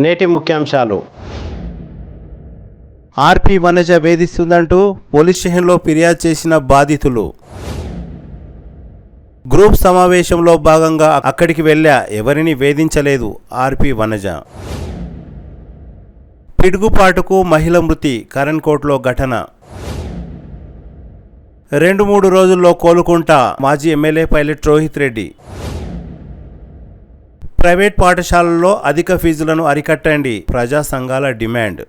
నేటి ముఖ్యాంశాలు. ఆర్పి వనజ వేధిస్తుందంటూ పోలీస్ స్టేషన్లో ఫిర్యాదు చేసిన బాధితులు. గ్రూప్ సమావేశంలో భాగంగా అక్కడికి వెళ్ళా, ఎవరిని వేధించలేదు ఆర్పి వనజ. పిడుగుపాటుకు మహిళ మృతి, కరణ్కోట్లో ఘటన. 2-3 రోజుల్లో కోలుకుంటా మాజీ MLA pilot Rohit Reddy. Private పాఠశాలల్లో అధిక ఫీజులను అరికట్టండి, ప్రజా సంఘాల డిమాండ్.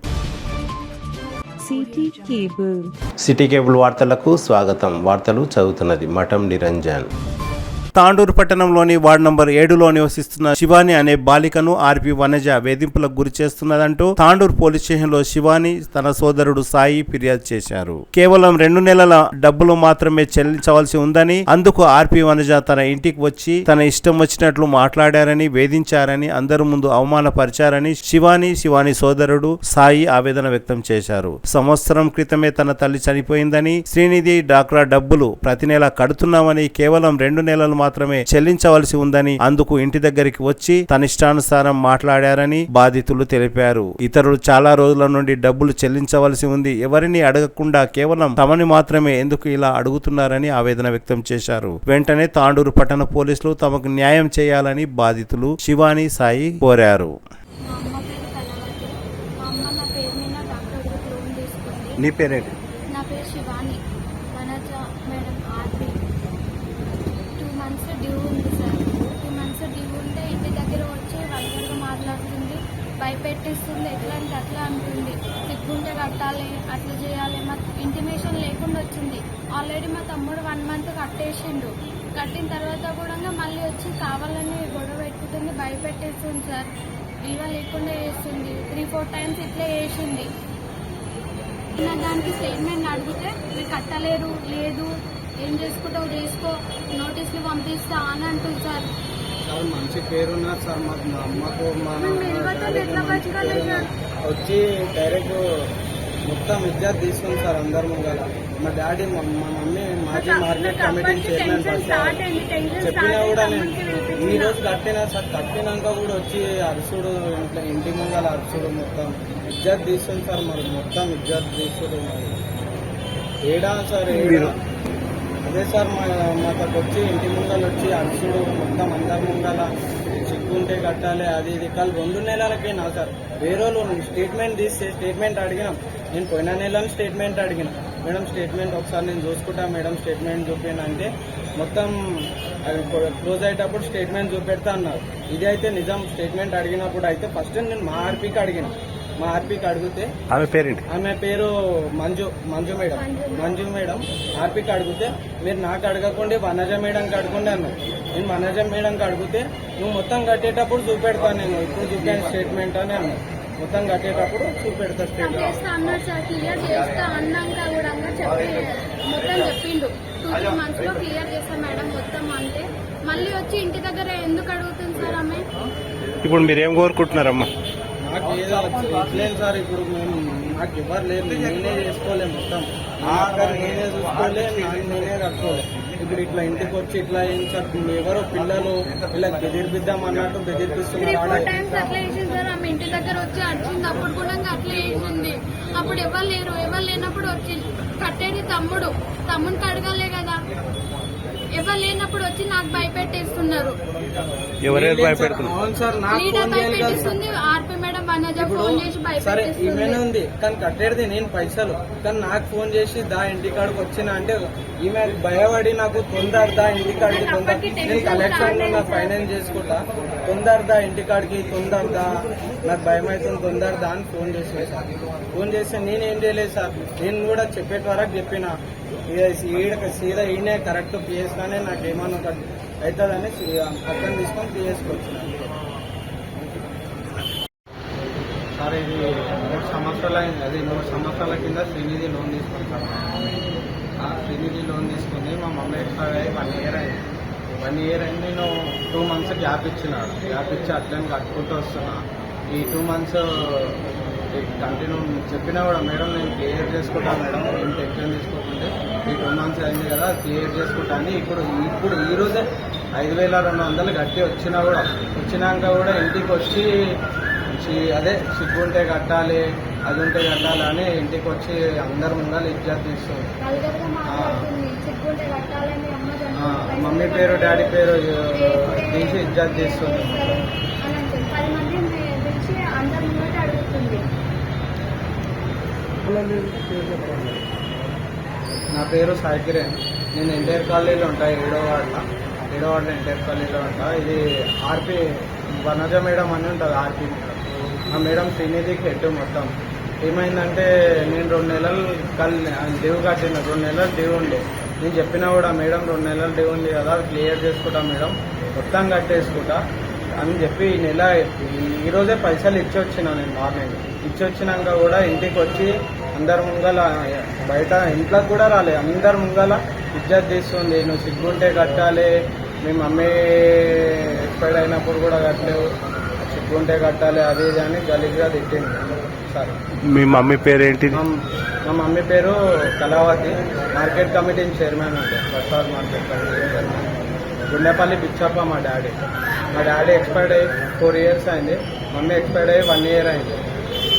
సిటీ కేబుల్ వార్తలకు స్వాగతం. వార్తలు చదువుతున్నది మఠం నిరంజన్. తాండూరు పట్టణంలోని వార్డు నంబర్ 7లో నివసిస్తున్న శివాని అనే బాలికను ఆర్పి వనజ వేధింపులకు గురి చేస్తున్నదంటూ తాండూరు పోలీస్ స్టేషన్లో శివాని తన సోదరుడు సాయి ఫిర్యాదు చేశారు. కేవలం 2 నెలల డబ్బులు మాత్రమే చెల్లించవలసి ఉందని, అందుకు ఆర్పి వనజ తన ఇంటికి వచ్చి తన ఇష్టం వచ్చినట్లు మాట్లాడారని, వేధించారని, అందరి ముందు అవమానపరిచారని శివాని సోదరుడు సాయి ఆవేదన వ్యక్తం చేశారు. సంవత్సరం క్రితమే తన తల్లి చనిపోయిందని, శ్రీనిధి డాక్రా డబ్బులు ప్రతి నెల కడుతున్నామని, కేవలం 2 నెలలు మాత్రమే చెల్లించవలసి ఉందని, అందుకు ఇంటి దగ్గరికి వచ్చి తన ఇష్టానుసారం మాట్లాడారని బాధితులు తెలిపారు. ఇతరులు చాలా రోజుల నుండి డబ్బులు చెల్లించవలసి ఉంది, ఎవరిని అడగకుండా కేవలం తమని మాత్రమే ఎందుకు ఇలా అడుగుతున్నారని ఆవేదన వ్యక్తం చేశారు. వెంటనే తాండూరు పట్టణ పోలీసులు తమకు న్యాయం చేయాలని బాధితులు శివాని సాయి కోరారు. నీ పేరేంటి? నా పేరు శివాని. వనజ మేడం ఆర్పి 2 months డ్యూ ఉంది సార్. 2 months డ్యూ ఉంటే ఇంటి దగ్గర వచ్చి వల్గర్గా మాట్లాడుతుంది, భయపెట్టిస్తుంది, ఎట్లా అంటే అట్లా అంటుంది. సిగ్గుంటే కట్టాలి, అట్లా చేయాలి, మాకు ఇంటిమేషన్ లేకుండా వచ్చింది. ఆల్రెడీ మా తమ్ముడు 1 month కట్టేసిండు. కట్టిన తర్వాత కూడా మళ్ళీ వచ్చి కావాలని గొడవ పెట్టుకుంటుంది, భయపెట్టేస్తుంది సార్. విలువ లేకుండా చేస్తుంది. 3-4 times ఇట్లే చేసింది. దానికి స్టేట్మెంట్ అడిగితే మీరు కట్టలేరు, లేదు, ఏం చేసుకుంటావు చేసుకో, నోటీసులు పంపిస్తా అని అంటుంది సార్. మంచి పేరున్నారు సార్. మాకు మా అమ్మకు మా ఎట్లా బతకాలి సార్? వచ్చి డైరెక్ట్ మొత్తం విద్యార్థి తీసుకుంది సార్ అందరు ముంగల. మా డాడీ మా మమ్మీ మాజీ మార్కెట్ కమిటీ చైర్మన్ చెప్పినా కూడా నేను ఈ రోజు కట్టినా సార్. కట్టినాక కూడా వచ్చి అరుసుడు, ఇంటి ముంగల అరుసుడు, మొత్తం విద్యార్థి తీసుకుంది సార్. మరి మొత్తం విద్యార్థి తీసుకుడు ఏడా సార్, అదే సార్ మాకు వచ్చి ఇంటి ముంగలు వచ్చి అరుసుడు, మొత్తం అందరి ముంగల సిగ్గుంటే కట్టాలి, అది ఇది. కాదు 2 నెలలకే నా సార్. వేరే స్టేట్మెంట్ తీస్తే స్టేట్మెంట్ అడిగినాం. నేను పోయిన నెలలో స్టేట్మెంట్ అడిగిన, మేడం స్టేట్మెంట్ ఒకసారి నేను చూసుకుంటా మేడం, స్టేట్మెంట్ చూపాను అంటే మొత్తం క్లోజ్ అయ్యేటప్పుడు స్టేట్మెంట్ చూపెడతా అన్నారు. ఇది అయితే నిజం. స్టేట్మెంట్ అడిగినప్పుడు అయితే ఫస్ట్ నేను మా ఆర్పీకి అడిగిన. మా ఆర్పీకి అడిగితే ఆమె పేరేంటి? ఆమె పేరు మంజు మేడం. ఆర్పీకి అడిగితే మీరు నాకు అడగకుండా వనజ మేడంకి అడగండి అన్నారు. నేను వనజ మేడంకి అడిగితే నువ్వు మొత్తం కట్టేటప్పుడు చూపెడతాను, నేను ఇప్పుడు చూపాను స్టేట్మెంట్ అని అన్నాను. మొత్తం కట్టేటప్పుడు చూపెడతా స్టేట్మెంట్ అన్నారు సార్. క్లియర్ చేస్తా అన్నాక కూడా మొత్తం చెప్పిండు. 2-3 months లో క్లియర్ చేస్తా మేడం మొత్తం అంటే, మళ్ళీ వచ్చి ఇంటి దగ్గర ఎందుకు అడుగుతుంది సార్ ఆమె? ఇప్పుడు మీరేం కోరుకుంటున్నారమ్మా? నాకు ఏదో ఇట్లేదు సార్. ఇప్పుడు నాకు ఎవరు లేదు, నేనే చేసుకోలేము మొత్తం. నేనే చూసుకోలే, నేనే కట్టుకోలే. ఇప్పుడు ఇట్లా ఇంటికి వచ్చి ఇట్లా ఏం సార్, ఎవరో పిల్లలు ఇలా బెదిరిపిద్దాం అన్నట్టు బెదిరిపిస్తున్నారు. 3-4 times అట్లా వేసింది సార్. ఆమె ఇంటి దగ్గర వచ్చి అడిచింది, అప్పుడు కూడా అట్లా వేసింది. అప్పుడు ఎవరు లేరు, ఎవరు లేనప్పుడు వచ్చి కట్టేది తమ్ముడికి అడగాలే కదా. ఎవరు లేనప్పుడు వచ్చి నాకు భయపెట్టేస్తున్నారు. ఎవరైనా భయపెడుతున్నారు? అవును సార్, నాకు ఫోన్ చేయాలి కదా సార్. ఆర్పి మేడం వనజ ఫోన్ చేసి సరే ఈమెనే భయపెట్టేస్తుంది. ఉంది కానీ కట్టేది నేను పైసలు. కానీ నాకు ఫోన్ చేసి దా ఇంటికాడికి వచ్చిన అంటే ఈమె భయపడి నాకు తొందరదా ఇంటికాడికి నేను కలెక్షన్ నా ఫైనాన్స్ చేసుకుంటా, తొందరదా ఇంటికాడికి, తొందరదా నాకు భయం అవుతుంది, తొందరదా అని ఫోన్ చేసిన సార్. ఫోన్ చేస్తే నేనేం చేయలేదు సార్. నేను కూడా చెప్పేట వరకు చెప్పిన సీదా ఈయనే కరెక్ట్ పిఎస్ గానే నాకేమన్నా అవుతుందని పక్కన తీసుకొని పిఎస్కి వచ్చిన సార్. ఇది 3 సంవత్సరాలు అయింది. అది 3 సంవత్సరాల కింద శ్రీనిధి లోన్ తీసుకుని సార్. శ్రీనిధి లోన్ తీసుకుని మా మమ్మీ ఎక్స్పైర్ అయ్యి 1 year అయింది. 1 year అయింది. నేను 2 months గ్యాప్ ఇచ్చినాడు. గ్యాప్ ఇచ్చి అట్లనే కట్టుకుంటూ వస్తున్నా. ఈ 2 months కంటిన్యూ చెప్పినా కూడా మేడం నేను క్లియర్ చేసుకుంటా మేడం, ఏం టెన్షన్ తీసుకోకుంటే ఈ 2 months అయింది కదా క్లియర్ చేసుకుంటా అని. ఇప్పుడు ఈ రోజే 5,200 కట్టి వచ్చినాక కూడా ఇంటికి వచ్చి అదే సిగ్గుంటే కట్టాలి, అది ఉంటే కట్టాలి అని ఇంటికి వచ్చి అందరు ముందర ఇజ్జత్ తీస్తుంది. వల్గర్గా మాట్లాడుతుంది. సిగ్గుంటే కట్టాలని అమ్మ చనిపోయింది. మమ్మీ పేరు డాడీ పేరు తీసి ఇజ్జత్ తీస్తుంది. అని అంటుంది. 10 మందిని పిలిచి అందరి ముంగట అడుగుతుంది. నా పేరు సాయి కిరణ్. నేను ఎన్టీఆర్ కాలనీలో ఉంటా, 7వ వార్డులో ఎన్టీఆర్ కాలనీలో ఉంటా. ఇది ఆర్పి వనజ మేడం అని ఉంటుంది, ఆర్పి మేడం. ఆ మేడం శ్రీనిధికి హెడ్ మొత్తం. ఏమైందంటే నేను 2 నెలలు డ్యూ కట్టిన, 2 నెలలు డ్యూ ఉండే. నేను చెప్పినా కూడా మేడం 2 నెలలు డ్యూ ఉంది కదా, క్లియర్ చేసుకుంటా మేడం, మొత్తం కట్టేసుకుంటా అని చెప్పి ఈరోజే పైసలు ఇచ్చి వచ్చినా. నేను మార్నింగ్ ఇచ్చి వచ్చినాక కూడా ఇంటికి వచ్చి అందరి ముంగల, బయట ఇంట్లోకి కూడా రాలేదు, అందరి ముంగల ఇజ్జత్ తీస్తుంది. నువ్వు సిగ్గుంటే కట్టాలి, మీ మమ్మీ ఎక్స్పైర్డ్ అయినప్పుడు కూడా కట్టలేవు, సిగ్గుంటే కట్టాలి, అది ఇది అని గలీజ్గా తిట్టింది సార్. మీ మమ్మీ పేరు ఏంటి? మా మమ్మీ పేరు కళావతి, మార్కెట్ కమిటీ చైర్మన్ అంటే Prasad market committee chairman. Gundepalli Pichappa మా డాడీ ఎక్స్పైర్డ్ అయ్యి 4 years అయింది, మమ్మీ ఎక్స్పైర్డ్ అయ్యి 1 year అయింది.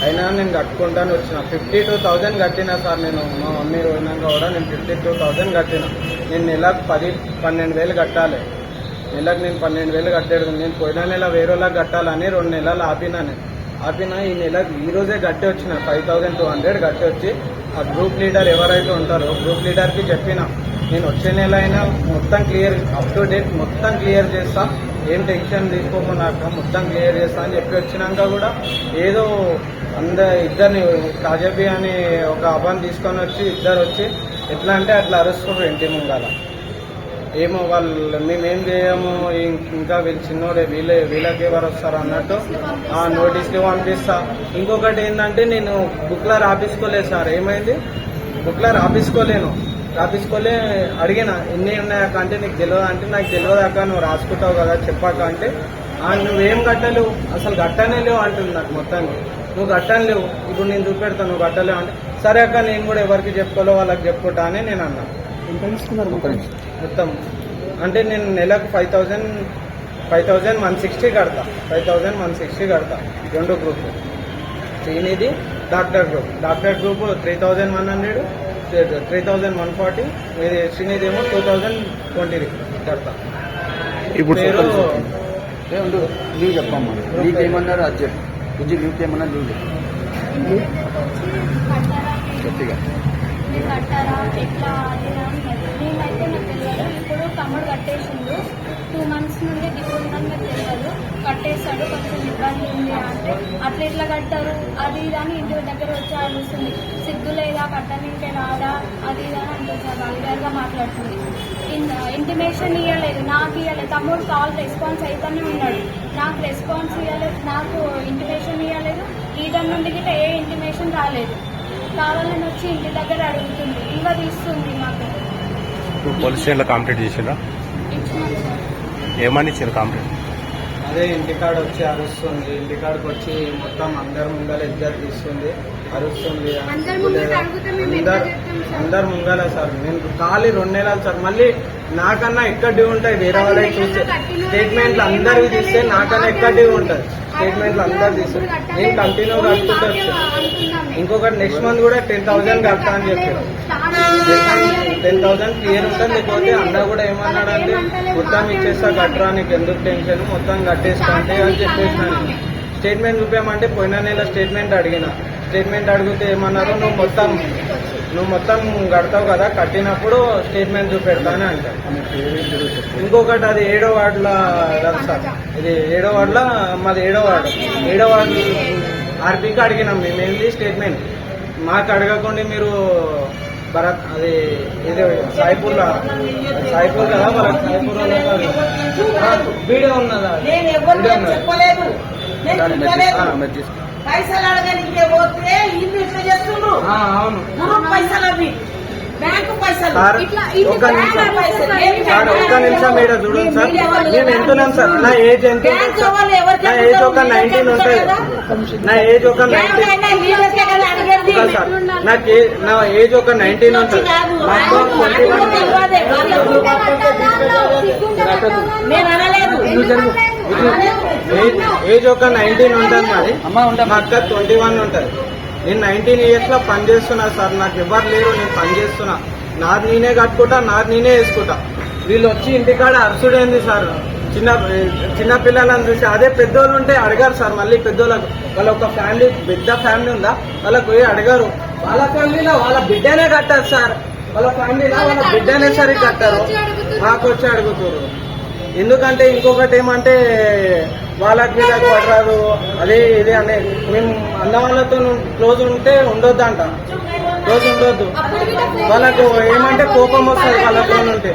అయినా నేను కట్టుకుంటాను వచ్చిన. 52,000 కట్టినా సార్ నేను. మా మమ్మీ పోయినాక కూడా నేను 52,000 కట్టినా. నేను నెలకు 12,000 కట్టాలి. నెలకు నేను 12,000 కట్టేది. నేను పోయిన నెల వేరేలాగా కట్టాలని 2 నెలలు ఆపినా ఈ నెలకు ఈరోజే కట్టి వచ్చిన 5,200 కట్టి వచ్చి ఆ గ్రూప్ లీడర్ ఎవరైతే ఉంటారో గ్రూప్ లీడర్కి చెప్పిన, నేను వచ్చే నెల అయినా మొత్తం క్లియర్, అప్ టు డేట్ మొత్తం క్లియర్ చేస్తా, ఏం టెన్షన్ తీసుకోకుండా మొత్తం క్లియర్ చేస్తా అని చెప్పి వచ్చినాక కూడా ఏదో ఇద్దరిని కాజబీ అని ఒక అబ్బాయిని తీసుకొని వచ్చి ఇద్దరు వచ్చి ఎట్లా అంటే అట్లా అరుస్తున్నారు ఇంటి ముంగాల. ఏమో వాళ్ళు మేమేం చేయము, ఇంకా వీళ్ళు చిన్నోడే, వీళ్ళకి ఎవరు వస్తారు అన్నట్టు నోటీసులు పంపిస్తా. ఇంకొకటి ఏంటంటే నేను బుక్లో రాపించుకోలేదు సార్. ఏమైంది, బుక్లో రాపించుకోలే అడిగిన ఎన్ని ఉన్నాయక్క అంటే నీకు తెలియదు అంటే, నాకు తెలియదు అక్క, నువ్వు రాసుకుంటావు కదా చెప్పాక అంటే, నువ్వేం కట్టలేవు, అసలు కట్టనే లేవు అంటుంది నాకు మొత్తానికి. నువ్వు కట్టలేవు, ఇప్పుడు నేను చూపెడతాను, నువ్వు కట్టలేవు అంటే, సరే అక్క నేను కూడా ఎవరికి చెప్పుకోలే వాళ్ళకి చెప్పుకుంటా అని నేను అన్నా. మొత్తం అంటే నేను నెలకు 5,160 కడతా, 5,160 కడతా. 2 గ్రూపులు, శ్రీనిధి డాక్టర్ గ్రూప్ 3,100, 3,140, ఇది శ్రీనిధి ఏమో 2,020 కడతా. ఇప్పుడు పేరు లీవ్ చెప్పమ్మా, లీవ్ ఏమన్నారు అది చెప్పు. లీవ్ ఏమన్నా లీవ్ గట్టిగా మీరు కట్టారా ఎట్లా అది నేనైతే నాకు తెలియదు. ఇప్పుడు తమ్ముడు కట్టేసిండు, 2 months నుండి డ్యూ ఉందని నాకు తెలియదు. కట్టేశాడు, కొంచెం ఇబ్బంది ఉంది అంటే అట్లా ఎట్లా కట్టారు అది ఇది అని ఇంటి దగ్గర వచ్చి అడుగుతుంది. సిగ్గు లేదా, కట్టనికే రాదా, అది ఇది అని అంటుంది సార్. వల్గర్గా మాట్లాడుతుంది. ఇంటిమేషన్ ఇవ్వలేదు, నాకు ఇవ్వలేదు. తమ్ముడు కాల్ రెస్పాన్స్ అయితేనే ఉన్నాడు, నాకు రెస్పాన్స్ ఇవ్వలేదు, నాకు ఇంటిమేషన్ ఇవ్వలేదు. లీడర్ నుండి గిట్ట ఏ ఇంటిమేషన్ రాలేదు. కావాలని వచ్చి ఇంటి దగ్గర అడుగుతుంది, ఇంకా తీస్తుంది మాకు. పోలీస్ స్టేషన్లో కంప్లైంట్ చేసిరా? ఇచ్చినాం సార్. ఏమని ఇచ్చారు కంప్లైంట్? అదే ఇంటికాడ వచ్చి అరుస్తుంది, ఇంటికాడికి వచ్చి మొత్తం అందరి ముంగల ఇజ్జత్ తీస్తుంది, అరుస్తుంది. అందరి ముంగట అడిగితే మేము ఎట్లా చెప్తాం సార్? అందరు ముంగల సార్. నేను ఖాళీ 2 నెలలు సార్. మళ్ళీ నాకన్నా ఎక్కడ డ్యూ ఉంటాయి వేరే వాళ్ళకి చూస్తే, స్టేట్మెంట్లు అందరివి తీస్తే నాకన్నా ఎక్కడ డ్యూ ఉంటుంది. స్టేట్మెంట్లు అందరు తీస్తే నేను కంటిన్యూ కట్టుకుంటూ వచ్చాను. ఇంకొకటి నెక్స్ట్ మంత్ కూడా 10,000 కడతా అని చెప్పారు. 10,000 క్లియర్ ఉంటుంది. లేకపోతే అన్న కూడా ఏమన్నాడంటే మొత్తం ఇచ్చేస్తా, కట్టరా, నీకు ఎందుకు టెన్షన్, మొత్తం కట్టేసుకోండి అని చెప్పేసినాను. స్టేట్మెంట్ చూపామంటే పోయిన నెల స్టేట్మెంట్ అడిగితే ఏమన్నారు, నువ్వు మొత్తం కడతావు కదా, కట్టినప్పుడు స్టేట్మెంట్ చూపెడతా అని అంటారు. ఇంకొకటి అది 7వ వార్డులో కదా సార్, ఇది 7వ వార్డులో, మాది 7వ వార్డు ఆర్పీకి అడిగినాం మేమేంది స్టేట్మెంట్. మాకు అడగకుండా మీరు భరత్ అది ఇది సాయిపూర్ కదా, వాళ్ళకి సాయిపూర్ వీడియో ఉన్నదా? పైసలు అడగనికే పోతే ఇల్లు ఇట్లా చేస్తుండ్రు. అవును పైసలు అవి బ్యాంకు పైసలు. సార్ ఒక్క నిమిషం మేడం చూడండి సార్. మేము ఎంతున్నాం సార్, నా ఏజ్ ఎంత? నా ఏజ్ ఒక 19 ఉంటుంది. నా ఏజ్ ఒక 19 సార్. నా ఏజ్ ఒక 19 ఉంటుంది. నేను అనలేదు. ఏజ్ ఒక 19 ఉంటుంది మరి. మా అక్క 21 ఉంటుంది. నేను 19 years లో పని చేస్తున్నా సార్. నాకు ఎవరు లేరు, నేను పని చేస్తున్నా. నాది నేనే కట్టుకుంటా, నాది నేనే వేసుకుంటా. వీళ్ళు వచ్చి ఇంటికాడ అరుసుడైంది సార్. చిన్న పిల్లలను చూసి అదే పెద్దోళ్ళు ఉంటే అడగారు సార్. మళ్ళీ పెద్దోళ్ళకు వాళ్ళ ఒక ఫ్యామిలీ, పెద్ద ఫ్యామిలీ ఉందా, వాళ్ళకు పోయి అడగారు. వాళ్ళ ఫ్యామిలీలో వాళ్ళ బిడ్డనే కట్టారు సార్. వాళ్ళ ఫ్యామిలీలో వాళ్ళ బిడ్డనే సరే కట్టారు, మాకు వచ్చి అడుగుతారు. ఎందుకంటే ఇంకొకటి ఏమంటే వాళ్ళకి వీళ్ళకి పడరాదు, అదే ఇది అనే. మేము అన్న వాళ్ళతో క్లోజ్ ఉంటే ఉండొద్దంట, క్లోజ్ ఉండొద్దు. వాళ్ళకు ఏమంటే కోపం వస్తుంది వాళ్ళతో ఉంటే.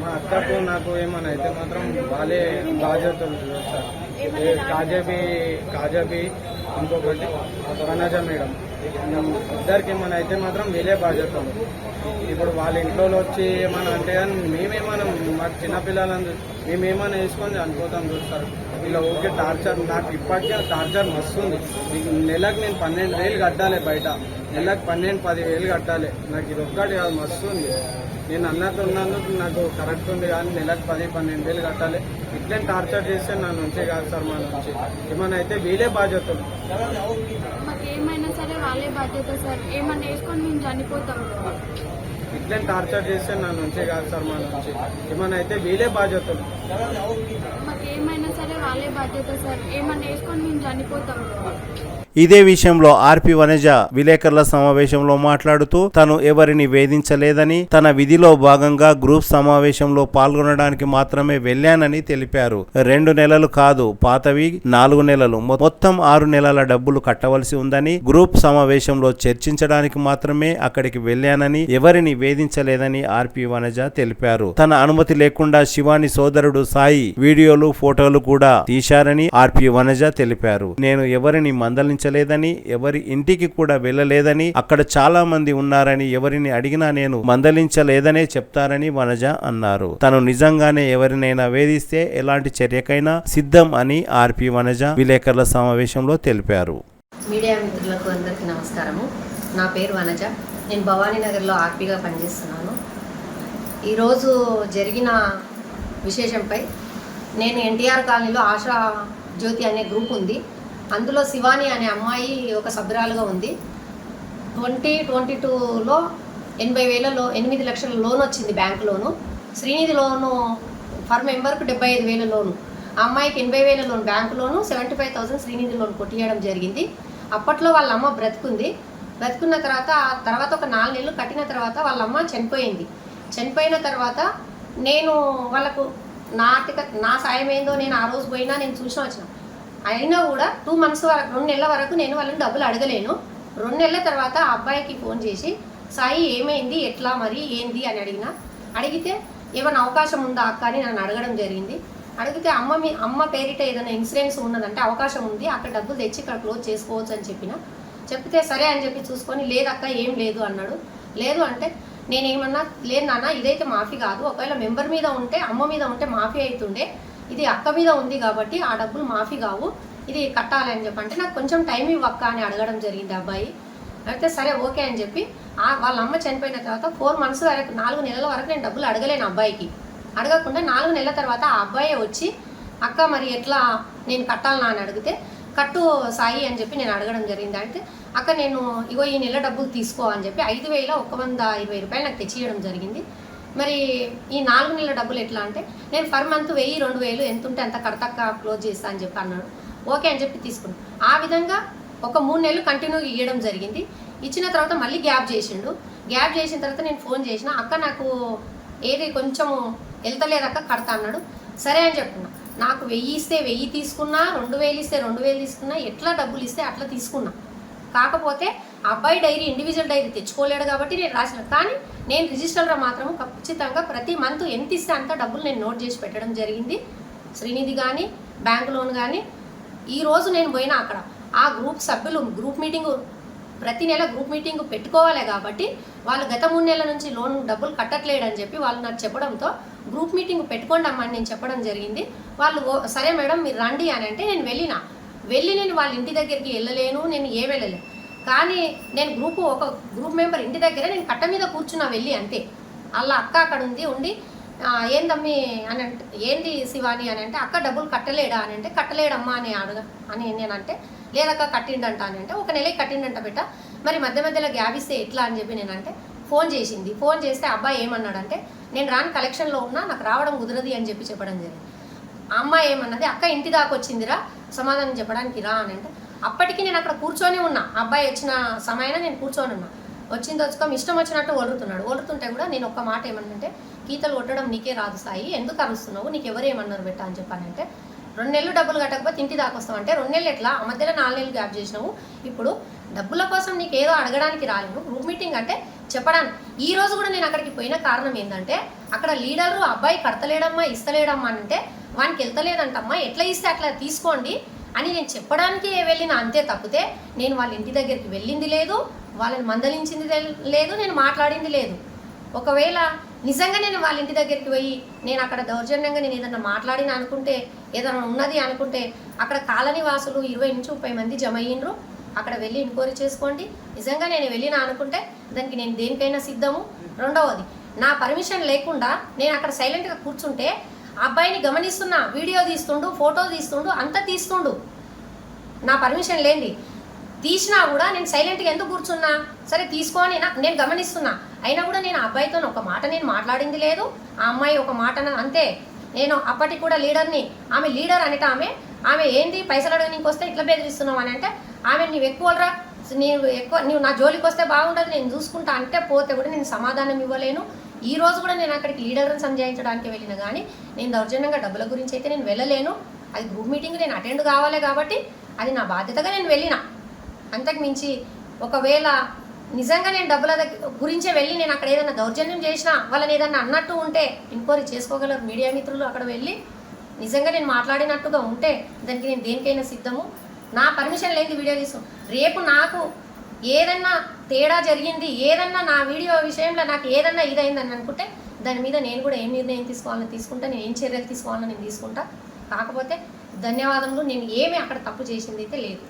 మా అక్కకు నాకు ఏమన్నా అయితే మాత్రం వాళ్ళే బాధ్యతలు చూస్తారు. కాజాబీ ఇంకొకటి వనజ మేడం, ఇద్దరికి ఏమైనా అయితే మాత్రం వీళ్ళే బాధ్యతలు. ఇప్పుడు వాళ్ళ ఇంట్లో వచ్చి ఏమన్నా అంటే కానీ మేమేమన్నా, మాకు చిన్నపిల్లలను మేమేమన్నా వేసుకొని చనిపోతాం చూస్తారు. వీళ్ళ ఓకే టార్చర్. నాకు ఇప్పటికే టార్చర్ మస్తుంది. నెలకు నేను 12,000 కట్టాలి బయట, నెలకు 12-10,000 కట్టాలి. నాకు ఇది ఒక్కటి కాదు, మస్తుంది. నేను అన్నట్టు ఉన్నందుకు నాకు కరెక్ట్ ఉంది, కానీ నెలకు 10-12,000 కట్టాలి. ఇట్లే టార్చర్ చేస్తే నా నుంచే కాదు సార్, మా నుంచి ఏమన్నా అయితే వీళ్ళే బాధ్యతలు. మాకేమైనా సరే వాళ్ళే బాధ్యత సార్. ఏమన్నా వేసుకొని మేము చనిపోతాం. ఇట్లే టార్చర్ చేస్తే నా నుంచే కాదు సార్, మా నుంచి ఏమన్నా అయితే వీళ్ళే బాధ్యతలు. మాకేమైనా సరే వాళ్ళే బాధ్యత సార్. ఏమన్నా వేసుకొని మేము చనిపోతాం. ఇదే విషయంలో ఆర్పి వనజ విలేకరుల సమావేశంలో మాట్లాడుతూ తను ఎవరిని వేధించలేదని, తన విధిలో భాగంగా గ్రూప్ సమావేశంలో పాల్గొనడానికి మాత్రమే వెళ్లానని తెలిపారు. 2 నెలలు కాదు, పాతవి 4 నెలలు, మొత్తం 6 నెలల డబ్బులు కట్టవలసి ఉందని, గ్రూప్ సమావేశంలో చర్చించడానికి మాత్రమే అక్కడికి వెళ్లానని, ఎవరిని వేధించలేదని ఆర్పి వనజ తెలిపారు. తన అనుమతి లేకుండా శివాని సోదరుడు సాయి వీడియోలు, ఫోటోలు కూడా తీశారని ఆర్పి వనజ తెలిపారు. నేను ఎవరిని మందలించలేదని, ఎవరి ఇంటికి కూడా వెళ్ళలేదని, అక్కడ చాలా మంది ఉన్నారని, ఎవరిని అడిగినా నేను మందలించలేదనే చెప్తారని వనజ అన్నారు. తను నిజంగానే ఎవరినైనా వేధిస్తే ఎలాంటి చర్యకైనా సిద్ధం అని ఆర్పి వనజ విలేకరుల సమావేశంలో తెలిపారు. మీడియా మిత్రులకు అందరికీ నమస్కారము. నా పేరు వనజ. నేను భవానీనగర్లో ఆర్పీగా పనిచేస్తున్నాను. ఈరోజు జరిగిన విశేషంపై నేను ఎన్టీఆర్ కాలనీలో ఆశా జ్యోతి అనే గ్రూప్ ఉంది. అందులో శివాని అనే అమ్మాయి ఒక సభ్యురాలుగా ఉంది. 2022లో 80,000 8 లక్షల లోన్ వచ్చింది, bank loan. Srinidhi loan for మెంబర్కు 75,000 లోను, ఆ అమ్మాయికి 80,000 loan bank loan, 75,000 Srinidhi loan కొట్టియడం జరిగింది. అప్పట్లో వాళ్ళ అమ్మ బ్రతుకున్న తర్వాత ఒక 4 నెలలు కట్టిన తర్వాత వాళ్ళ అమ్మ చనిపోయింది. చనిపోయిన తర్వాత నేను వాళ్ళకు నా సాయం ఏందో నేను ఆ రోజు పోయినా, నేను చూసిన వచ్చిన. అయినా కూడా 2 months వరకు, 2 నెలల వరకు నేను వాళ్ళని డబ్బులు అడగలేను. 2 నెలల తర్వాత ఆ అబ్బాయికి ఫోన్ చేసి, సాయి ఏమైంది, ఎట్లా మరి ఏంది అని అడిగితే ఏమైనా అవకాశం ఉందా అక్క అని నన్ను అడగడం జరిగింది. అడిగితే అమ్మ పేరిట ఏదైనా ఇన్సూరెన్స్ ఉన్నదంటే అవకాశం ఉంది, అక్కడ డబ్బులు తెచ్చి ఇక్కడ క్లోజ్ చేసుకోవచ్చు అని చెప్తే సరే అని చెప్పి చూసుకొని, లేదక్క ఏం లేదు అన్నాడు. లేదు అంటే నేనేమన్నా, లేదు నాన్న ఇదైతే మాఫీ కాదు, ఒకవేళ మెంబర్ మీద ఉంటే, అమ్మ మీద ఉంటే మాఫీ అవుతుండే, ఇది అక్క మీద ఉంది కాబట్టి ఆ డబ్బులు మాఫీ కావు, ఇది కట్టాలి అని చెప్పి అంటే నాకు కొంచెం టైం ఇవ్వక్క అని అడగడం జరిగింది అబ్బాయి. అయితే సరే ఓకే అని చెప్పి వాళ్ళ అమ్మ చనిపోయిన తర్వాత 4 months వరకు, 4 నెలల వరకు నేను డబ్బులు అడగలేను అబ్బాయికి. అడగకుండా 4 నెలల తర్వాత ఆ అబ్బాయి వచ్చి, అక్క మరి ఎట్లా నేను కట్టాలనా అని అడిగితే, కట్టు సాయి అని చెప్పి నేను అడగడం జరిగింది. అంటే అక్క నేను ఇగో ఈ నెల డబ్బులు తీసుకో అని చెప్పి 5,120 రూపాయలు నాకు తెచ్చియడం జరిగింది. మరి ఈ 4 నెలల డబ్బులు ఎట్లా అంటే, నేను పర్ మంత్ 1,000-2,000 ఎంత ఉంటే అంత కడతక్క క్లోజ్ చేస్తా అని చెప్పి అన్నాడు. ఓకే అని చెప్పి తీసుకున్నాను. ఆ విధంగా ఒక 3 నెలలు కంటిన్యూగా ఇవ్వడం జరిగింది. ఇచ్చిన తర్వాత మళ్ళీ గ్యాప్ చేసిండు. గ్యాప్ చేసిన తర్వాత నేను ఫోన్ చేసిన, అక్క నాకు ఏది కొంచెం వెళ్తలేదక్క కడతా అన్నాడు. సరే అని చెప్తున్నా. నాకు 1,000 ఇస్తే 1,000 తీసుకున్నా, 2,000 ఇస్తే 2,000 తీసుకున్నా, ఎట్లా డబ్బులు ఇస్తే అట్లా తీసుకున్నా. కాకపోతే అబ్బాయి డైరీ, ఇండివిజువల్ డైరీ తెచ్చుకోలేడు కాబట్టి నేను రాసిన. కానీ నేను రిజిస్టర్లో మాత్రం ఖచ్చితంగా ప్రతి మంత్ ఎంత ఇస్తే అంత డబ్బులు నేను నోట్ చేసి పెట్టడం జరిగింది. శ్రీనిధి కానీ, బ్యాంక్ లోన్ కానీ. ఈరోజు నేను పోయినా అక్కడ ఆ గ్రూప్ సభ్యులు గ్రూప్ మీటింగు, ప్రతి నెల గ్రూప్ మీటింగ్ పెట్టుకోవాలి కాబట్టి వాళ్ళు గత 3 నెలల నుంచి లోన్ డబ్బులు కట్టట్లేడని చెప్పి వాళ్ళు నాకు చెప్పడంతో గ్రూప్ మీటింగ్ పెట్టుకోండి అమ్మని నేను చెప్పడం జరిగింది. వాళ్ళు సరే మేడం మీరు రండి అని అంటే నేను వెళ్ళి నేను వాళ్ళ ఇంటి దగ్గరికి వెళ్ళలేను, నేను వెళ్ళలేను. కానీ నేను ఒక గ్రూప్ మెంబర్ ఇంటి దగ్గర నేను కట్ట మీద కూర్చున్నా వెళ్ళి అంతే. అలా అక్క అక్కడ ఉండి ఏందమ్మి అని అంటే, ఏంది శివాని అని అంటే, అక్క డబ్బులు కట్టలేడా అని అంటే, కట్టలేడమ్మా అని నేనంటే, లేదక్క కట్టిండంట అని అంటే, ఒక నెలకి కట్టిండంట బిడ్డ, మరి మధ్యలో గ్యాప్ ఇస్తే ఎట్లా అని చెప్పి నేనంటే ఫోన్ చేసింది. ఫోన్ చేస్తే అబ్బాయి ఏమన్నాడంటే, నేను రాని కలెక్షన్లో ఉన్నా, నాకు రావడం కుదరది అని చెప్పడం జరిగింది. ఆ అమ్మాయి ఏమన్నది, అక్క ఇంటి దాకా వచ్చిందిరా సమాధానం చెప్పడానికి రా అని అంటే, అప్పటికి నేను అక్కడ కూర్చొని ఉన్నా. అబ్బాయి వచ్చిన సమయాన నేను కూర్చొని ఉన్నా. వచ్చుకో ఇష్టం వచ్చినట్టు ఒలురుతుంటే కూడా నేను ఒక్క మాట ఏమన్నంటే, గీతలు కొట్టడం నీకే రాదు సాయి, ఎందుకు అరుస్తున్నావు, నీకు ఎవరేమన్నారు బెట్ట అని చెప్పానంటే, 2 నెలలు డబ్బులు కట్టకపోతే ఇంటి దాకా వస్తావు అంటే, 2 నెలలు ఎట్లా, ఆ మధ్యలో 4 నెలలు గ్యాప్ చేసినావు, ఇప్పుడు డబ్బుల కోసం నీకు ఏదో అడగడానికి రాలేను, గ్రూప్ మీటింగ్ అంటే చెప్పడానికి. ఈ రోజు కూడా నేను అక్కడికి పోయిన కారణం ఏంటంటే, అక్కడ లీడరు అబ్బాయి కడతలేడమ్మా ఇస్తలేడమ్మా అంటే, వానికి వెళ్తలేదంటమ్మా, ఎట్లా ఇస్తే అట్లా తీసుకోండి అని నేను చెప్పడానికి వెళ్ళిన అంతే తప్పితే, నేను వాళ్ళ ఇంటి దగ్గరికి వెళ్ళింది లేదు, వాళ్ళని మందలించింది లేదు, నేను మాట్లాడింది లేదు. ఒకవేళ నిజంగా నేను వాళ్ళ ఇంటి దగ్గరికి పోయి నేను అక్కడ దౌర్జన్యంగా నేను ఏదన్నా మాట్లాడిన అనుకుంటే, ఏదైనా ఉన్నది అనుకుంటే, అక్కడ కాలనీ వాసులు 20 నుంచి 30 మంది జమ అయ్యిండ్రు, అక్కడ వెళ్ళి ఎంక్వైరీ చేసుకోండి. నిజంగా నేను వెళ్ళినా అనుకుంటే దానికి నేను దేనికైనా సిద్ధము. రెండవది, నా పర్మిషన్ లేకుండా నేను అక్కడ సైలెంట్గా కూర్చుంటే, అబ్బాయిని గమనిస్తున్నా, వీడియో తీస్తుండు, ఫోటో తీస్తుండు, అంతా తీస్తుండు, నా పర్మిషన్ లేండి. తీసినా కూడా నేను సైలెంట్గా ఎందుకు కూర్చున్నా, సరే తీసుకొని నేను గమనిస్తున్నా, అయినా కూడా నేను అబ్బాయితో ఒక మాట నేను మాట్లాడింది లేదు, ఆ అమ్మాయి ఒక మాట అంతే. నేను అప్పటికి కూడా లీడర్ని, ఆమె లీడర్ అనేట ఆమె ఏంది పైసలు అడగడానికి వస్తే ఇట్లా బెదిరిస్తున్నావు అని అంటే, ఆమె నీవు ఎక్కువరా, నీవు నా జోలికి వస్తే బాగుండదు, నేను చూసుకుంటా అంటే పోతే కూడా నేను సమాధానం ఇవ్వలేను. ఈ రోజు కూడా నేను అక్కడికి లీడర్ని సంజాయించడానికి వెళ్ళిన కానీ నేను దౌర్జన్యంగా డబ్బుల గురించి అయితే నేను వెళ్ళలేను. అది గ్రూప్ మీటింగ్ నేను అటెండ్ కావాలి కాబట్టి అది నా బాధ్యతగా నేను వెళ్ళిన. అంతకు మించి ఒకవేళ నిజంగా నేను డబ్బుల గురించే వెళ్ళి నేను అక్కడ ఏదైనా దౌర్జన్యం చేసినా, వాళ్ళని ఏదన్నా అన్నట్టు ఉంటే ఎంక్వైరీ చేసుకోగలరు మీడియా మిత్రులు. అక్కడ వెళ్ళి నిజంగా నేను మాట్లాడినట్టుగా ఉంటే దానికి నేను దేనికైనా సిద్ధము. నా పర్మిషన్ లేని వీడియో తీసు, రేపు నాకు ఏదన్నా తేడా జరిగింది, ఏదన్నా నా వీడియో విషయంలో నాకు ఏదన్నా ఇదైందని అనుకుంటే దాని మీద నేను కూడా ఏం నిర్ణయం తీసుకోవాలని తీసుకుంటా, నేను ఏం చర్యలు తీసుకోవాలని నేను తీసుకుంటా. కాకపోతే ధన్యవాదములు, నేను ఏమీ అక్కడ తప్పు చేసింది అయితే లేదు.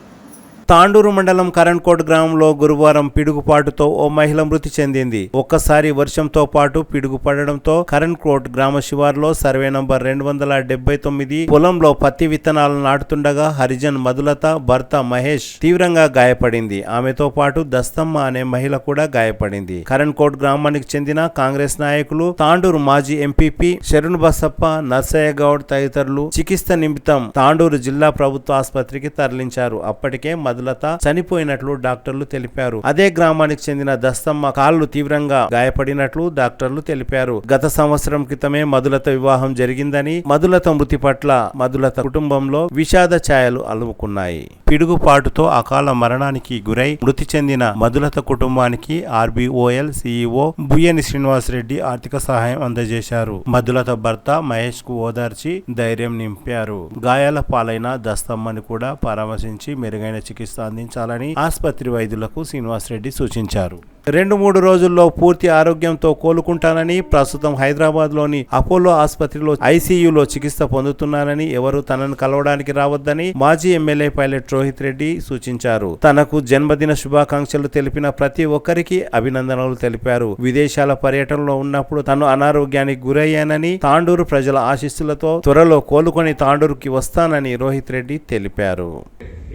తాండూరు మండలం కరణ్కోట్ గ్రామంలో గురువారం పిడుగుపాటుతో ఓ మహిళ మృతి చెందింది. ఒక్కసారి వర్షంతో పాటు పిడుగు పడడంతో కరణ్కోట్ గ్రామ శివారులో సర్వే నంబర్ 279 పొలంలో పత్తి విత్తనాలను నాటుతుండగా హరిజన్ మధులత భర్త మహేష్ తీవ్రంగా గాయపడింది. ఆమెతో పాటు దస్తమ్మ అనే మహిళ కూడా గాయపడింది. కరణ్కోట్ గ్రామానికి చెందిన కాంగ్రెస్ నాయకులు, తాండూరు మాజీ ఎంపీపీ శరణ్ బసప్ప, నర్సయ్య గౌడ్ తదితరులు చికిత్స నిమిత్తం తాండూరు జిల్లా ప్రభుత్వ ఆసుపత్రికి తరలించారు. అప్పటికే మధులత చనిపోయినట్లు డాక్టర్లు తెలిపారు. అదే గ్రామానికి చెందిన దస్తమ్మ కాళ్ళు తీవ్రంగా గాయపడినట్లు డాక్టర్లు తెలిపారు. గత సంవత్సరం క్రితమే మధులత వివాహం జరిగిందని, మధులత మృతి పట్ల మధులత కుటుంబంలో విషాద ఛాయలు అలుముకున్నాయి. పిడుగుపాటుతో అకాల మరణానికి గురై మృతి చెందిన మధులత కుటుంబానికి ఆర్బీఓఎల్ సీఈఓ బుయ్యని శ్రీనివాసరెడ్డి ఆర్థిక సహాయం అందజేశారు. మధులత భర్త మహేష్ కు ఓదార్చి ధైర్యం నింపారు. గాయాల పాలైన దస్తమ్మని కూడా పరామర్శించి మెరుగైన చికిత్స అందించాలని ఆసుపత్రి వైద్యులకు శ్రీనివాసరెడ్డి సూచించారు. 2-3 రోజుల్లో పూర్తి ఆరోగ్యంతో కోలుకుంటానని, ప్రస్తుతం హైదరాబాద్ లోని అపోలో ఆసుపత్రిలో ఐసీయూలో చికిత్స పొందుతున్నానని, ఎవరు తనను కలవడానికి రావద్దని మాజీ ఎమ్మెల్యే పైలట్ రోహిత్ రెడ్డి సూచించారు. తనకు జన్మదిన శుభాకాంక్షలు తెలిపిన ప్రతి ఒక్కరికి అభినందనలు తెలిపారు. విదేశాల పర్యటనలో ఉన్నప్పుడు తను అనారోగ్యానికి గురయ్యానని, తాండూరు ప్రజల ఆశీస్సులతో త్వరలో కోలుకొని తాండూరుకి వస్తానని రోహిత్ రెడ్డి తెలిపారు.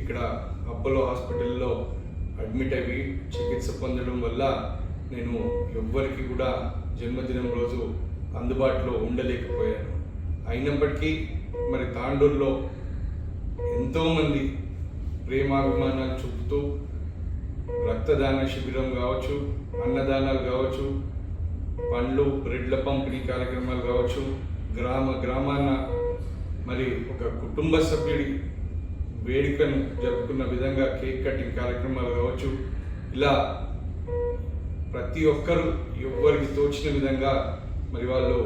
ఇక్కడ అపోలో హాస్పిటల్లో అడ్మిట్ అయ్యి చికిత్స పొందడం వల్ల నేను ఎవ్వరికి కూడా జన్మదినం రోజు అందుబాటులో ఉండలేకపోయాను. అయినప్పటికీ మరి తాండూరులో ఎంతోమంది ప్రేమాభిమానాలు చూపుతూ రక్తదాన శిబిరం కావచ్చు, అన్నదానాలు కావచ్చు, పండ్లు బ్రెడ్ల పంపిణీ కార్యక్రమాలు కావచ్చు, గ్రామాన మరి ఒక కుటుంబ సభ్యుడి వేడుకను జరుపుకున్న విధంగా కేక్ కటింగ్ కార్యక్రమాలు కావచ్చు, ఇలా ప్రతి ఒక్కరూ ఎవ్వరికి తోచిన విధంగా మరి వాళ్ళు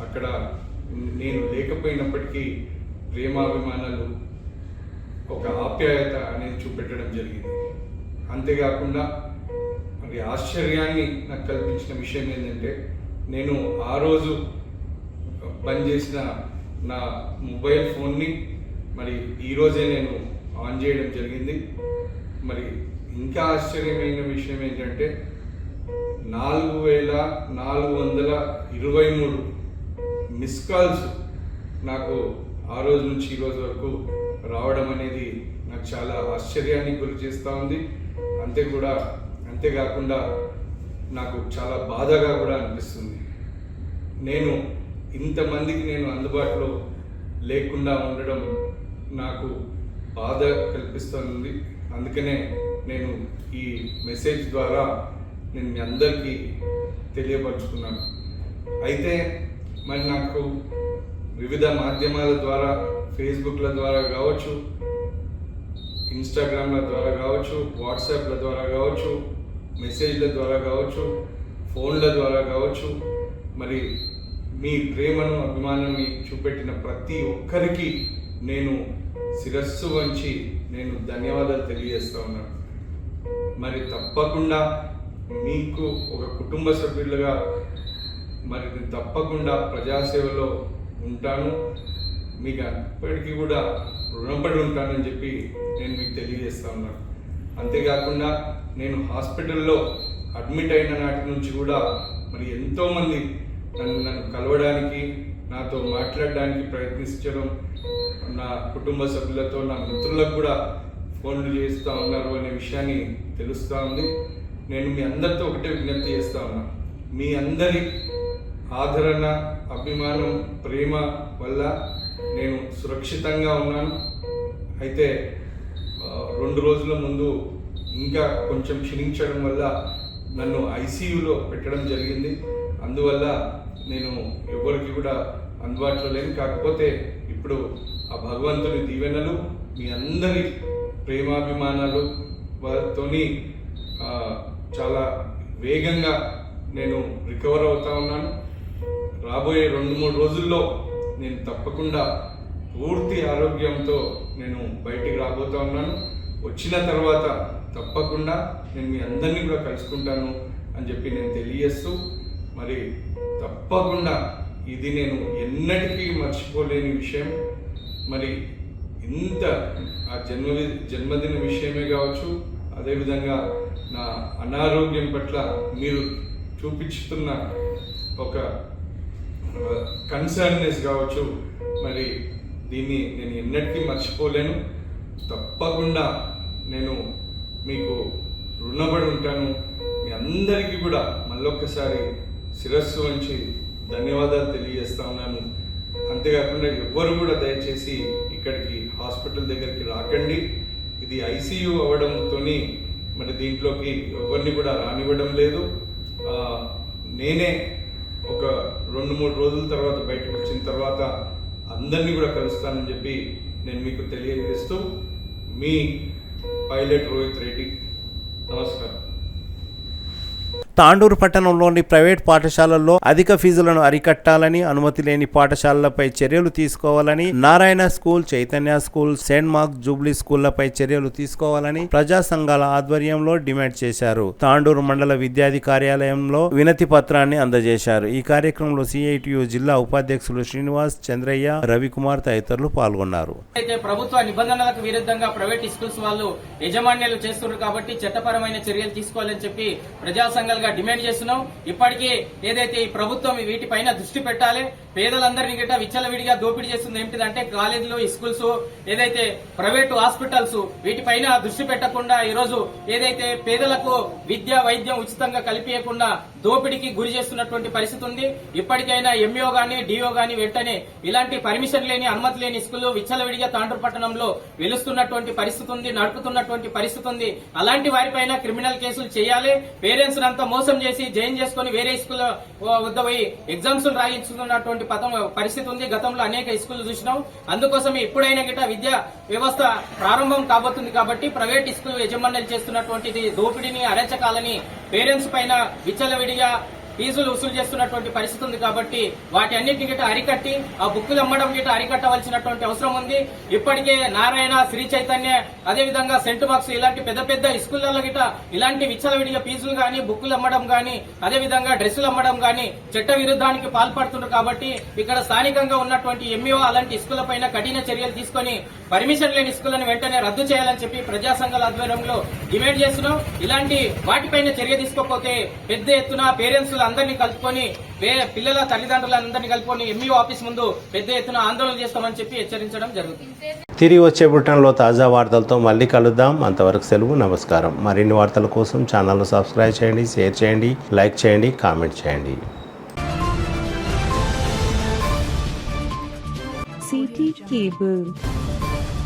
అక్కడ నేను లేకపోయినప్పటికీ ప్రేమాభిమానాలు, ఒక ఆప్యాయత అనేది చూపెట్టడం జరిగింది. అంతేకాకుండా మరి ఆశ్చర్యాన్ని నాకు కల్పించిన విషయం ఏంటంటే, నేను ఆ రోజు బంద్ చేసిన నా మొబైల్ ఫోన్ని మరి ఈరోజే నేను ఆన్ చేయడం జరిగింది. మరి ఇంకా ఆశ్చర్యమైన విషయం ఏంటంటే 4423 మిస్ కాల్స్ నాకు ఆ రోజు నుంచి ఈ రోజు వరకు రావడం అనేది నాకు చాలా ఆశ్చర్యానికి గురి చేస్తూ ఉంది. అంతేకాకుండా నాకు చాలా బాధగా కూడా అనిపిస్తుంది. నేను ఇంతమందికి నేను అందుబాటులో లేకుండా ఉండడం నాకు బాధ కల్పిస్తుంది. అందుకనే నేను ఈ మెసేజ్ ద్వారా నేను మీ అందరికీ తెలియపరుచుకున్నాను. అయితే మరి నాకు వివిధ మాధ్యమాల ద్వారా, ఫేస్బుక్ల ద్వారా కావచ్చు, ఇన్స్టాగ్రామ్ల ద్వారా కావచ్చు, వాట్సాప్ల ద్వారా కావచ్చు, మెసేజ్ల ద్వారా కావచ్చు, ఫోన్ల ద్వారా కావచ్చు, మరి మీ ప్రేమను అభిమానాన్ని చూపెట్టిన ప్రతి ఒక్కరికి నేను శిరస్సు వంచి నేను ధన్యవాదాలు తెలియజేస్తూ ఉన్నాను. మరి తప్పకుండా మీకు ఒక కుటుంబ సభ్యులుగా మరి నేను తప్పకుండా ప్రజాసేవలో ఉంటాను. మీకు అప్పటికీ కూడా రుణపడి ఉంటానని చెప్పి నేను మీకు తెలియజేస్తూ ఉన్నాను. అంతేకాకుండా నేను హాస్పిటల్లో అడ్మిట్ అయిన నాటి నుంచి కూడా మరి ఎంతోమంది నన్ను కలవడానికి, నాతో మాట్లాడడానికి ప్రయత్నించడం, నా కుటుంబ సభ్యులతో, నా మిత్రులకు కూడా ఫోన్లు చేస్తూ ఉన్నారు అనే విషయాన్ని తెలుస్తూ ఉంది. నేను మీ అందరితో ఒకటే విజ్ఞప్తి చేస్తూ ఉన్నా, మీ అందరి ఆదరణ, అభిమానం, ప్రేమ వల్ల నేను సురక్షితంగా ఉన్నాను. అయితే 2 రోజుల ముందు ఇంకా కొంచెం క్షీణించడం వల్ల నన్ను ఐసీయూలో పెట్టడం జరిగింది. అందువల్ల నేను ఎవరికి కూడా అందుబాటులో లేను. కాకపోతే ఇప్పుడు ఆ భగవంతుని దీవెనలు, మీ అందరి ప్రేమాభిమానాలు తోని చాలా వేగంగా నేను రికవర్ అవుతా ఉన్నాను. రాబోయే 2-3 రోజుల్లో నేను తప్పకుండా పూర్తి ఆరోగ్యంతో నేను బయటికి రాబోతా ఉన్నాను. వచ్చిన తర్వాత తప్పకుండా నేను మీ అందరినీ కూడా కలుసుకుంటాను అని చెప్పి నేను తెలియజేస్తూ, మరి తప్పకుండా ఇది నేను ఎన్నటికీ మర్చిపోలేని విషయం. మరి ఇంత ఆ జన్మదిన విషయమే కావచ్చు, అదేవిధంగా నా అనారోగ్యం పట్ల మీరు చూపించుతున్న ఒక కన్సర్న్నెస్ కావచ్చు, మరి దీన్ని నేను ఎన్నటికీ మర్చిపోలేను. తప్పకుండా నేను మీకు రుణపడి ఉంటాను. మీ అందరికీ కూడా మళ్ళొక్కసారి శిరస్సు వంచి ధన్యవాదాలు తెలియజేస్తా ఉన్నాను. అంతేకాకుండా ఎవ్వరు కూడా దయచేసి ఇక్కడికి హాస్పిటల్ దగ్గరికి రాకండి. ఇది ఐసీయూ అవ్వడంతో మరి దీంట్లోకి ఎవరిని కూడా రానివ్వడం లేదు. నేనే ఒక 2-3 రోజుల తర్వాత బయటకు వచ్చిన తర్వాత అందరినీ కూడా కలుస్తానని చెప్పి నేను మీకు తెలియజేస్తూ, మీ పైలట్ రోహిత్ రెడ్డి. నమస్కారం. తాండూరు పట్టణంలోని ప్రైవేట్ పాఠశాలల్లో అధిక ఫీజులను అరికట్టాలని, అనుమతి లేని పాఠశాలలపై చర్యలు తీసుకోవాలని, Narayana school, Chaitanya school, Saint Mark jubilee స్కూళ్లపై చర్యలు తీసుకోవాలని ప్రజా సంఘాల ఆధ్వర్యంలో డిమాండ్ చేశారు. తాండూరు మండల విద్యార్థి కార్యాలయంలో వినతి పత్రాన్ని అందజేశారు. ఈ కార్యక్రమంలో సిఐటియు జిల్లా ఉపాధ్యక్షులు శ్రీనివాస్, చంద్రయ్య, రవికుమార్ తదితరులు పాల్గొన్నారు. అయితే ప్రభుత్వ నిబంధనలకు విరుద్ధంగా ప్రైవేట్ స్కూల్స్ వాళ్ళు యజమాన్యాలు చేస్తున్నారు కాబట్టి చట్టపరమైన చర్యలు తీసుకోవాలని చెప్పి ప్రజా సంఘాలుగా డిమాండ్ చేస్తున్నాం. ఇప్పటికీ ఏదైతే ఈ ప్రభుత్వం వీటిపైన దృష్టి పెట్టాలి. పేదలందరినీ గిట్ట విచ్చలవిడిగా దోపిడీ చేస్తుంది. ఏంటిదంటే కాలేజీలు, స్కూల్స్, ఏదైతే ప్రైవేటు హాస్పిటల్స్ వీటిపైన దృష్టి పెట్టకుండా ఈరోజు ఏదైతే పేదలకు విద్య, వైద్యం ఉచితంగా కల్పించకుండా దోపిడీకి గురి చేస్తున్నటువంటి పరిస్థితి ఉంది. ఇప్పటికైనా ఎంఈఓ గానీ, డిఓ గానీ వెంటనే ఇలాంటి పర్మిషన్ లేని, అనుమతి లేని స్కూల్ విచ్చలవిడిగా తాండూరు పట్టణంలో వెలుస్తున్నటువంటి పరిస్థితి ఉంది, నడుపుతున్నటువంటి పరిస్థితి ఉంది. అలాంటి వారిపైన క్రిమినల్ కేసులు చేయాలి. పేరెంట్స్ అంతా మోసం చేసి జాయిన్ చేసుకుని వేరే స్కూల్ వద్ద పోయి ఎగ్జామ్స్ రాయించుకున్నటువంటి పరిస్థితి ఉంది. గతంలో అనేక స్కూల్ చూసినాం. అందుకోసం ఇప్పుడైనా గిట్ట విద్యా వ్యవస్థ ప్రారంభం కాబోతుంది కాబట్టి ప్రైవేట్ స్కూల్ యజమానులు చేస్తున్నటువంటి దోపిడీని, అరాచకాలని, పేరెంట్స్ పైన విచ్చలవిడిగా ఫీజులు వసూలు చేస్తున్నటువంటి పరిస్థితి ఉంది కాబట్టి వాటి అన్నింటిని గిట్ట అరికట్టి ఆ బుక్కులు అమ్మడం గిట్ట అరికట్టవలసినటువంటి అవసరం ఉంది. ఇప్పటికే నారాయణ, శ్రీ చైతన్య, అదేవిధంగా సెంట్ బాక్స్ ఇలాంటి పెద్ద పెద్ద స్కూళ్లలో గిట్ట ఇలాంటి విచ్చలవిడిగా ఫీజులు గానీ, బుక్కులు అమ్మడం గానీ, అదేవిధంగా డ్రెస్సులు అమ్మడం గానీ చట్ట విరుద్ధానికి పాల్పడుతున్నారు. కాబట్టి ఇక్కడ స్థానికంగా ఉన్నటువంటి ఎంఈఓ అలాంటి స్కూళ్ల పైన కఠిన చర్యలు తీసుకుని పర్మిషన్ లేని స్కూళ్లను వెంటనే రద్దు చేయాలని చెప్పి ప్రజా సంఘాల ఆధ్వర్యంలో డిమాండ్ చేస్తున్నాం. ఇలాంటి వాటిపైన చర్య తీసుకోకపోతే పెద్ద ఎత్తున పేరెంట్స్ అందరినీ కలుపుకొని పిల్లల తల్లిదండ్రులందరినీ కలుపుకొని ఎంఈఓ ఆఫీస్ ముందు పెద్ద ఎత్తున ఆందోళన చేస్తామని చెప్పి హెచ్చరించడం జరుగుతుంది. తిరిగి వచ్చే బులెటిన్లో తాజా వార్తలతో మళ్ళీ కలుద్దాం. అంతవరకు సెలవు, నమస్కారం. మరిన్ని వార్తల కోసం ఛానల్ను సబ్స్క్రైబ్ చేయండి, షేర్ చేయండి, లైక్ చేయండి, కామెంట్ చేయండి. CT Cable